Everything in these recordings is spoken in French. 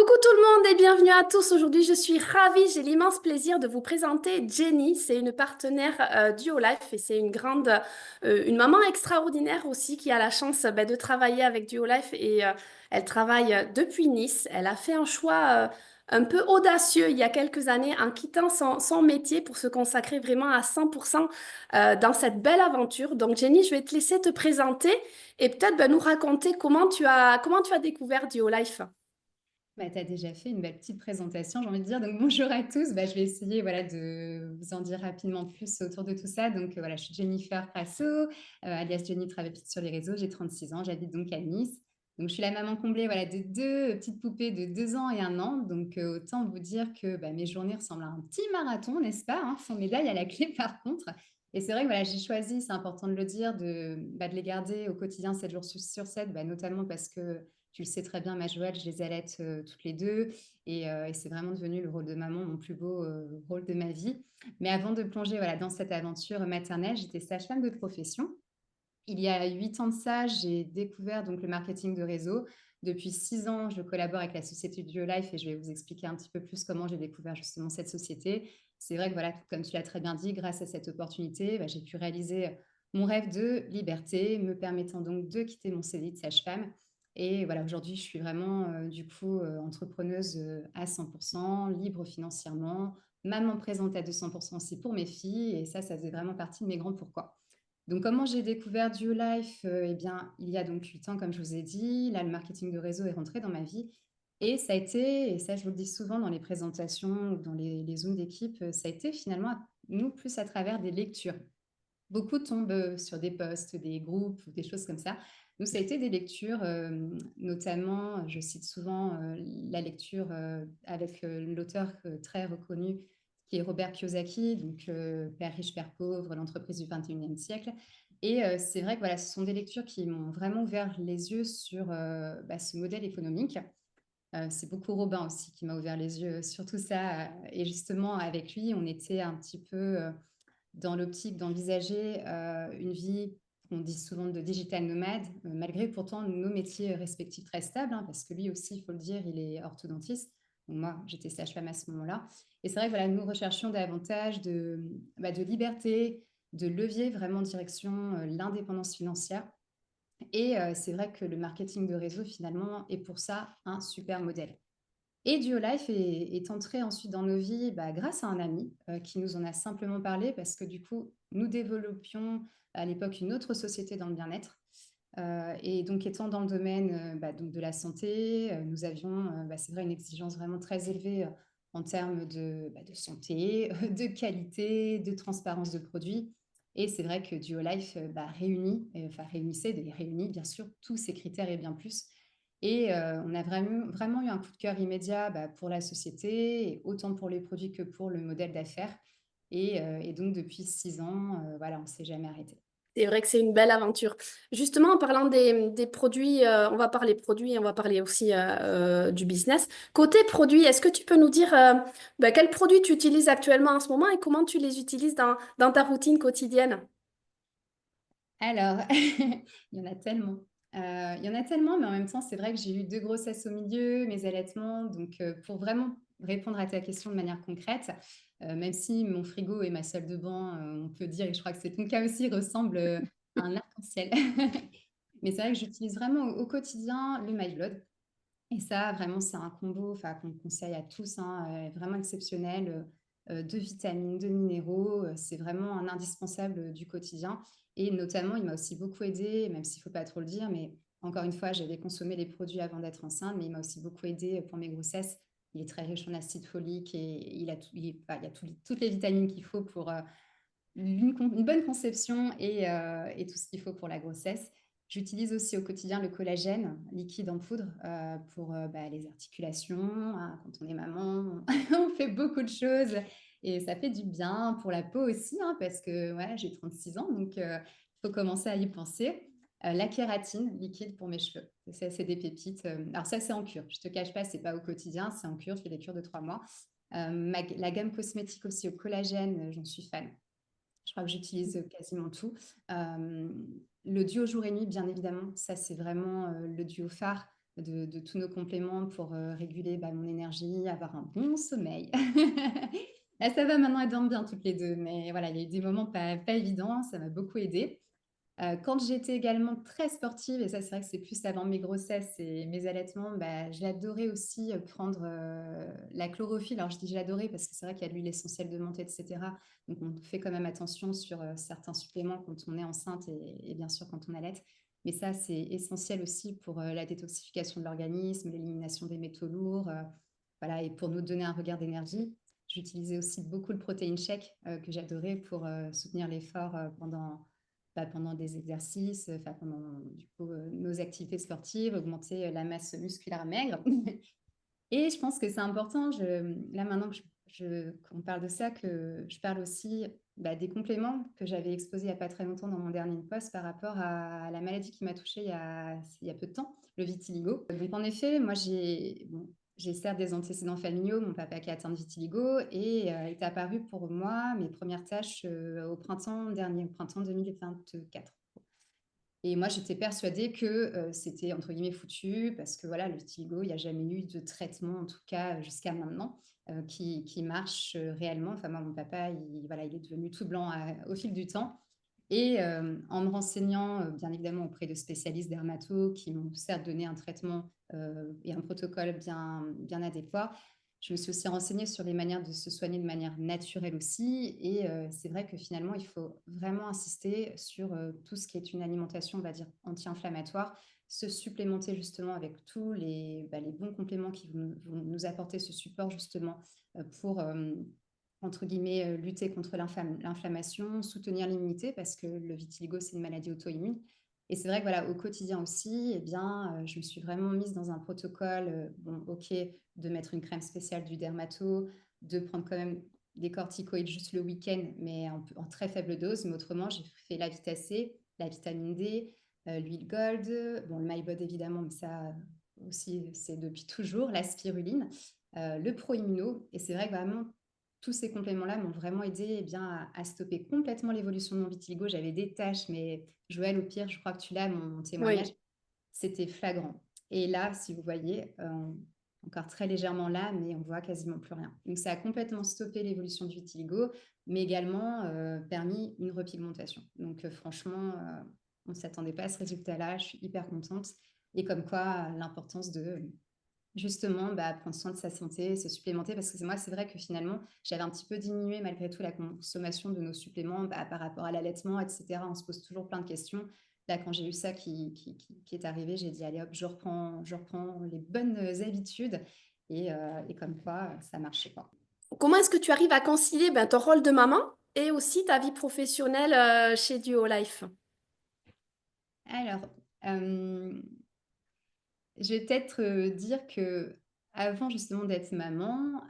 Coucou tout le monde et bienvenue à tous. Aujourd'hui, je suis ravie, j'ai l'immense plaisir de vous présenter Jenny. C'est une partenaire Duolife et c'est une maman extraordinaire aussi qui a la chance de travailler avec Duolife et elle travaille depuis Nice. Elle a fait un choix un peu audacieux il y a quelques années en quittant son métier pour se consacrer vraiment à 100% dans cette belle aventure. Donc Jenny, je vais te laisser te présenter et peut-être nous raconter comment tu as découvert Duolife. Bah, tu as déjà fait une belle petite présentation, j'ai envie de dire. Donc, bonjour à tous. Bah, je vais essayer voilà, de vous en dire rapidement plus autour de tout ça. Donc, voilà, je suis Jennifer Crasso, alias Jenny Travépite sur les réseaux. J'ai 36 ans, j'habite donc à Nice. Donc, je suis la maman comblée voilà, de deux petites poupées de 2 ans et 1 an. Donc, autant vous dire que mes journées ressemblent à un petit marathon, n'est-ce pas, hein, sans médaille à la clé, par contre. Et c'est vrai que voilà, j'ai choisi, c'est important de le dire, de les garder au quotidien 7 jours sur 7, notamment parce que tu le sais très bien, ma Joëlle, je les allaite toutes les deux. Et c'est vraiment devenu le rôle de maman, mon plus beau rôle de ma vie. Mais avant de plonger voilà, dans cette aventure maternelle, j'étais sage-femme de profession. Il y a 8 ans de ça, j'ai découvert donc le marketing de réseau. Depuis 6 ans, je collabore avec la société Duolife et je vais vous expliquer un petit peu plus comment j'ai découvert justement cette société. C'est vrai que voilà, comme tu l'as très bien dit, grâce à cette opportunité, j'ai pu réaliser mon rêve de liberté, me permettant donc de quitter mon CDI de sage-femme. Et voilà, aujourd'hui, je suis vraiment du coup entrepreneuse à 100%, libre financièrement, maman présente à 200% aussi pour mes filles. Et ça faisait vraiment partie de mes grands pourquoi. Donc, comment j'ai découvert Duolife? Eh bien, il y a donc 8 ans, comme je vous ai dit. Là, le marketing de réseau est rentré dans ma vie. Et ça a été, et ça, je vous le dis souvent dans les présentations ou dans les Zooms d'équipe, ça a été finalement, nous, plus à travers des lectures. Beaucoup tombent sur des posts, des groupes ou des choses comme ça. Nous, ça a été des lectures, notamment, je cite souvent la lecture avec l'auteur très reconnu qui est Robert Kiyosaki, donc Père riche, Père pauvre, l'entreprise du 21e siècle. Et c'est vrai que voilà, ce sont des lectures qui m'ont vraiment ouvert les yeux sur ce modèle économique. C'est beaucoup Robin aussi qui m'a ouvert les yeux sur tout ça. Et justement, avec lui, on était un petit peu dans l'optique d'envisager une vie, on dit souvent de digital nomade, malgré pourtant nos métiers respectifs très stables, hein, parce que lui aussi, il faut le dire, il est orthodontiste. Donc moi, j'étais sage-femme à ce moment-là. Et c'est vrai que voilà, nous recherchions davantage de liberté, de levier vraiment en direction l'indépendance financière. Et c'est vrai que le marketing de réseau, finalement, est pour ça un super modèle. Et Duolife est entré ensuite dans nos vies grâce à un ami qui nous en a simplement parlé parce que du coup, nous développions à l'époque une autre société dans le bien-être. Et donc, étant dans le domaine donc de la santé, nous avions, c'est vrai, une exigence vraiment très élevée en termes de santé, de qualité, de transparence de produits. Et c'est vrai que Duolife réunit bien sûr tous ces critères et bien plus. Et on a vraiment eu un coup de cœur immédiat pour la société, et autant pour les produits que pour le modèle d'affaires. Et donc, depuis 6 ans, voilà, on ne s'est jamais arrêté. C'est vrai que c'est une belle aventure. Justement, en parlant des produits, on va parler produits et on va parler aussi du business. Côté produits, est-ce que tu peux nous dire quels produits tu utilises actuellement en ce moment et comment tu les utilises dans ta routine quotidienne? Alors, il y en a tellement. Il y en a tellement, mais en même temps, c'est vrai que j'ai eu 2 grossesses au milieu, mes allaitements. Donc, pour vraiment répondre à ta question de manière concrète, même si mon frigo et ma salle de bain, on peut dire, et je crois que c'est ton cas aussi, ressemblent à un arc-en-ciel. Mais c'est vrai que j'utilise vraiment au quotidien le MyBlood. Et ça, vraiment, c'est un combo qu'on conseille à tous, hein, vraiment exceptionnel, de vitamines, de minéraux. C'est vraiment un indispensable du quotidien. Et notamment, il m'a aussi beaucoup aidé, même s'il ne faut pas trop le dire, mais encore une fois, j'avais consommé les produits avant d'être enceinte, mais il m'a aussi beaucoup aidé pour mes grossesses. Il est très riche en acide folique et il y a toutes les vitamines qu'il faut pour une bonne conception et tout ce qu'il faut pour la grossesse. J'utilise aussi au quotidien le collagène liquide en poudre pour les articulations, hein. Quand on est maman, on fait beaucoup de choses et ça fait du bien pour la peau aussi, hein, parce que ouais, j'ai 36 ans, donc il faut commencer à y penser. La kératine liquide pour mes cheveux, ça c'est des pépites. Alors ça c'est en cure, je te cache pas, c'est pas au quotidien, c'est en cure, je fais des cures de 3 mois. La gamme cosmétique aussi au collagène, j'en suis fan. Je crois que j'utilise quasiment tout. Le duo jour et nuit, bien évidemment, ça c'est vraiment le duo phare. de tous nos compléments pour réguler mon énergie, avoir un bon sommeil. Là, ça va maintenant, elles dorment bien toutes les deux, mais voilà, il y a eu des moments pas évidents, ça m'a beaucoup aidée. Quand j'étais également très sportive, et ça, c'est vrai que c'est plus avant mes grossesses et mes allaitements, j'adorais aussi prendre la chlorophylle. Alors, je dis j'adorais parce que c'est vrai qu'il y a de l'huile essentielle de menthe, etc. Donc, on fait quand même attention sur certains suppléments quand on est enceinte et bien sûr quand on allaite. Mais ça, c'est essentiel aussi pour la détoxification de l'organisme, l'élimination des métaux lourds, voilà, et pour nous donner un regard d'énergie. J'utilisais aussi beaucoup le protéin shake que j'adorais pour soutenir l'effort pendant des exercices, pendant du coup, nos activités sportives, augmenter la masse musculaire maigre. Et je pense que c'est important, là maintenant qu'on parle de ça, que je parle aussi des compléments que j'avais exposés il n'y a pas très longtemps dans mon dernier post par rapport à la maladie qui m'a touchée il y a peu de temps, le vitiligo. Donc en effet, moi j'ai certes des antécédents familiaux, mon papa qui a atteint de vitiligo et est apparu pour moi mes premières tâches au printemps dernier, au printemps 2024. Et moi, j'étais persuadée que c'était entre guillemets foutu parce que voilà, le vitiligo, il n'y a jamais eu de traitement, en tout cas jusqu'à maintenant, qui marche réellement. Enfin, moi, mon papa, voilà, il est devenu tout blanc au fil du temps. Et en me renseignant, bien évidemment, auprès de spécialistes dermato qui m'ont certes donné un traitement et un protocole bien adéquat, je me suis aussi renseignée sur les manières de se soigner de manière naturelle aussi. Et c'est vrai que finalement, il faut vraiment insister sur tout ce qui est une alimentation, on va dire, anti-inflammatoire, se supplémenter justement avec tous les bons compléments qui vont nous apporter ce support justement pour entre guillemets, lutter contre l'inflammation, soutenir l'immunité, parce que le vitiligo, c'est une maladie auto-immune. Et c'est vrai que voilà, au quotidien aussi, eh bien, je me suis vraiment mise dans un protocole, bon, ok, de mettre une crème spéciale du dermato, de prendre quand même des corticoïdes juste le week-end, mais en très faible dose. Mais autrement, j'ai fait la vitacée, la vitamine D, l'huile gold, bon, le MyBod évidemment, mais ça aussi, c'est depuis toujours, la spiruline, le pro-immuno. Et c'est vrai que vraiment, tous ces compléments-là m'ont vraiment aidé à stopper complètement l'évolution de mon vitiligo. J'avais des taches, mais Joël, au pire, je crois que tu l'as, mon témoignage, Oui. c'était flagrant. Et là, si vous voyez, encore très légèrement là, mais on voit quasiment plus rien. Donc, ça a complètement stoppé l'évolution du vitiligo, mais également permis une repigmentation. Donc, franchement, on ne s'attendait pas à ce résultat-là. Je suis hyper contente. Et comme quoi, l'importance de justement prendre soin de sa santé, se supplémenter, parce que moi, c'est vrai que finalement, j'avais un petit peu diminué malgré tout la consommation de nos suppléments par rapport à l'allaitement, etc. On se pose toujours plein de questions. Là, quand j'ai eu ça qui est arrivé, j'ai dit, allez hop, je reprends les bonnes habitudes et comme quoi, ça marchait pas. Comment est-ce que tu arrives à concilier ton rôle de maman et aussi ta vie professionnelle chez Duo Life? Alors, je vais peut-être dire que avant justement d'être maman,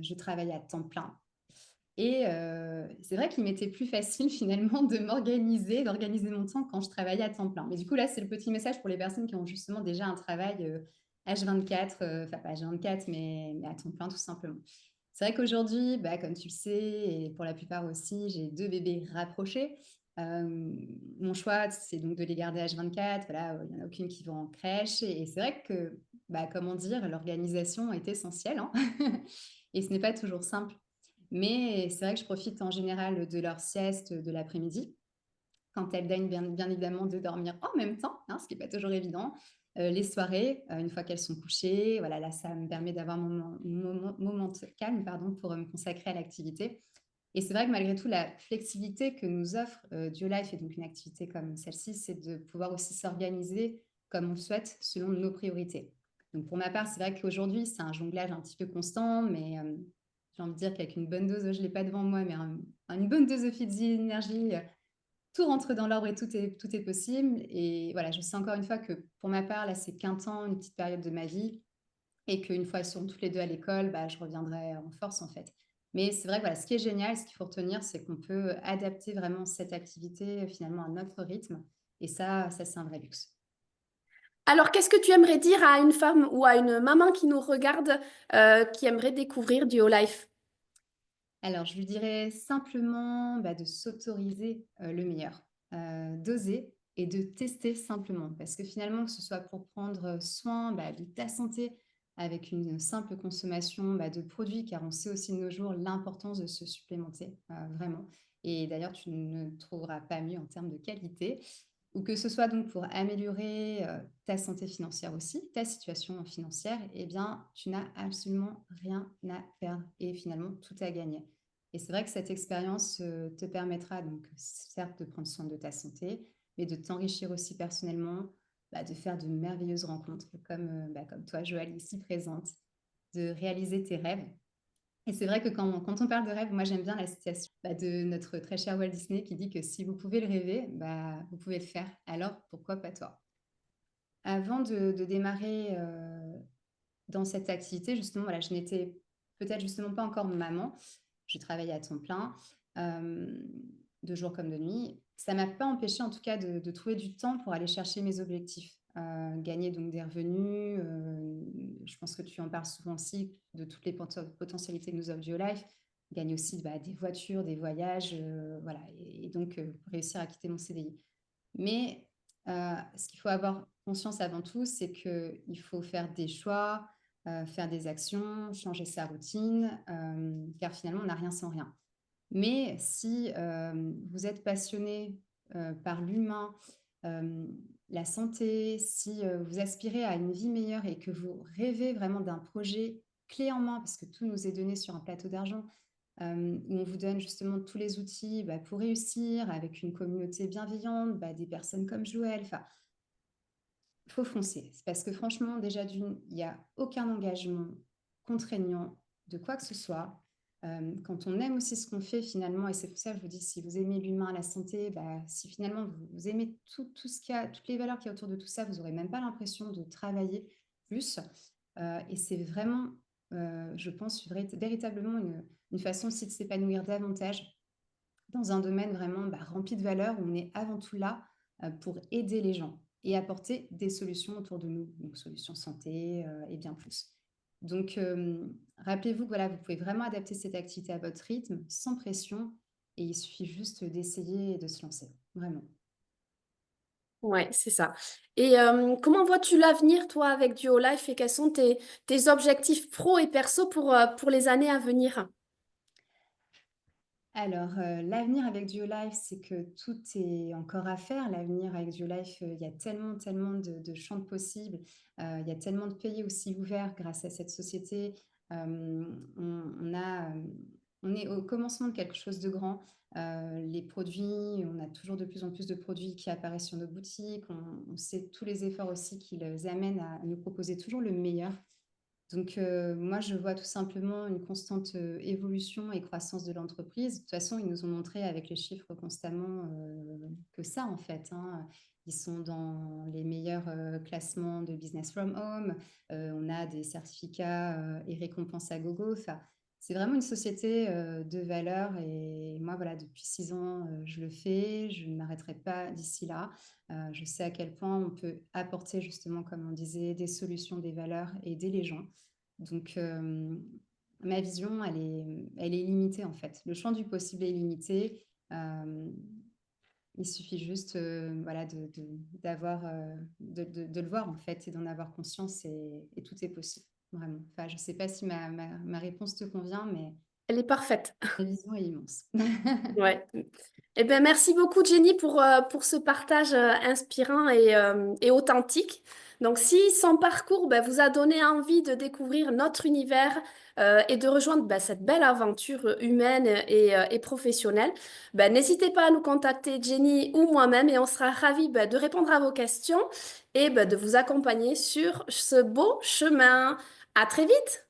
je travaillais à temps plein. Et c'est vrai qu'il m'était plus facile finalement de m'organiser, d'organiser mon temps quand je travaillais à temps plein. Mais du coup, là, c'est le petit message pour les personnes qui ont justement déjà un travail H24, enfin pas H24, mais à temps plein tout simplement. C'est vrai qu'aujourd'hui, comme tu le sais, et pour la plupart aussi, j'ai deux bébés rapprochés. Mon choix, c'est donc de les garder H24. Voilà, il n'y en a aucune qui va en crèche. Et c'est vrai que, comment dire, l'organisation est essentielle, hein. Et ce n'est pas toujours simple. Mais c'est vrai que je profite en général de leur sieste de l'après-midi, quand elles daignent bien évidemment de dormir en même temps, hein, ce qui n'est pas toujours évident. Les soirées, une fois qu'elles sont couchées, voilà, là, ça me permet d'avoir mon moment de calme pardon, pour me consacrer à l'activité. Et c'est vrai que malgré tout, la flexibilité que nous offre DioLife et donc une activité comme celle-ci, c'est de pouvoir aussi s'organiser comme on le souhaite selon nos priorités. Donc pour ma part, c'est vrai qu'aujourd'hui, c'est un jonglage un petit peu constant, mais j'ai envie de dire qu'avec une bonne dose, je ne l'ai pas devant moi, mais une bonne dose de d'énergie, tout rentre dans l'ordre et tout est possible. Et voilà, je sais encore une fois que pour ma part, là, c'est qu'un temps, une petite période de ma vie, et qu'une fois elles seront toutes les deux à l'école, je reviendrai en force en fait. Mais c'est vrai que voilà, ce qui est génial, ce qu'il faut retenir, c'est qu'on peut adapter vraiment cette activité finalement à notre rythme. Et ça c'est un vrai luxe. Alors, qu'est-ce que tu aimerais dire à une femme ou à une maman qui nous regarde, qui aimerait découvrir Duo Life? Alors, je lui dirais simplement de s'autoriser le meilleur, d'oser et de tester simplement. Parce que finalement, que ce soit pour prendre soin de ta santé avec une simple consommation de produits, car on sait aussi de nos jours l'importance de se supplémenter, vraiment. Et d'ailleurs, tu ne trouveras pas mieux en termes de qualité. Ou que ce soit donc pour améliorer ta santé financière aussi, ta situation financière, eh bien, tu n'as absolument rien à perdre et finalement tout à gagner. Et c'est vrai que cette expérience te permettra donc certes de prendre soin de ta santé, mais de t'enrichir aussi personnellement, de faire de merveilleuses rencontres comme toi, Joël, ici présente, de réaliser tes rêves. Et c'est vrai que quand on parle de rêve, moi j'aime bien la citation de notre très cher Walt Disney qui dit que si vous pouvez le rêver, vous pouvez le faire. Alors pourquoi pas toi? Avant de démarrer dans cette activité, justement, voilà, je n'étais peut-être justement pas encore maman. Je travaillais à temps plein, euh, de jour comme de nuit. Ça m'a pas empêché en tout cas de trouver du temps pour aller chercher mes objectifs. Gagner donc des revenus. Je pense que tu en parles souvent aussi de toutes les potentialités que nous offre GeoLife. Gagner aussi des voitures, des voyages, voilà, et donc réussir à quitter mon CDI. Mais ce qu'il faut avoir conscience avant tout, c'est qu'il faut faire des choix, faire des actions, changer sa routine, car finalement, on n'a rien sans rien. Mais si vous êtes passionné par l'humain, euh, la santé, si vous aspirez à une vie meilleure et que vous rêvez vraiment d'un projet clé en main, parce que tout nous est donné sur un plateau d'argent, où on vous donne justement tous les outils pour réussir, avec une communauté bienveillante, des personnes comme Joël. Enfin, il faut foncer. C'est parce que franchement, déjà d'une, il n'y a aucun engagement contraignant de quoi que ce soit. Quand on aime aussi ce qu'on fait finalement, et c'est pour ça que je vous dis, si vous aimez l'humain, la santé, si finalement vous aimez tout ce qu'il y a, toutes les valeurs qu'il y a autour de tout ça, vous n'aurez même pas l'impression de travailler plus. Et c'est vraiment, je pense, véritablement une façon aussi de s'épanouir davantage dans un domaine vraiment rempli de valeurs où on est avant tout là pour aider les gens et apporter des solutions autour de nous, donc solutions santé et bien plus. Donc, rappelez-vous que voilà, vous pouvez vraiment adapter cette activité à votre rythme, sans pression, et il suffit juste d'essayer et de se lancer, vraiment. Ouais, c'est ça. Et comment vois-tu l'avenir, toi, avec Duolife et quels sont tes objectifs pro et perso pour les années à venir? Alors, l'avenir avec Duolife, c'est que tout est encore à faire. L'avenir avec Duolife, il y a tellement, tellement de champs de possibles. Il y a tellement de pays aussi ouverts grâce à cette société. On est au commencement de quelque chose de grand. Les produits, on a toujours de plus en plus de produits qui apparaissent sur nos boutiques. On sait tous les efforts aussi qui les amènent à nous proposer toujours le meilleur. Donc, moi, je vois tout simplement une constante évolution et croissance de l'entreprise. De toute façon, ils nous ont montré avec les chiffres constamment que ça, en fait, hein. Ils sont dans les meilleurs classements de Business from Home. On a des certificats et récompenses à gogo. Enfin, c'est vraiment une société de valeur. Et moi, voilà, depuis 6 ans, je le fais. Je ne m'arrêterai pas d'ici là. Je sais à quel point on peut apporter justement, comme on disait, des solutions, des valeurs et aider les gens. Donc, ma vision, elle est limitée en fait. Le champ du possible est limité. Euh, il suffit juste voilà, d'avoir, de le voir en fait et d'en avoir conscience et tout est possible, vraiment. Enfin, je ne sais pas si ma réponse te convient, mais Elle est parfaite. ma vision est immense. Ouais. Eh ben, merci beaucoup, Jenny, pour ce partage inspirant et authentique. Donc, si son parcours vous a donné envie de découvrir notre univers et de rejoindre cette belle aventure humaine et professionnelle, n'hésitez pas à nous contacter, Jenny ou moi-même, et on sera ravis de répondre à vos questions et de vous accompagner sur ce beau chemin. À très vite!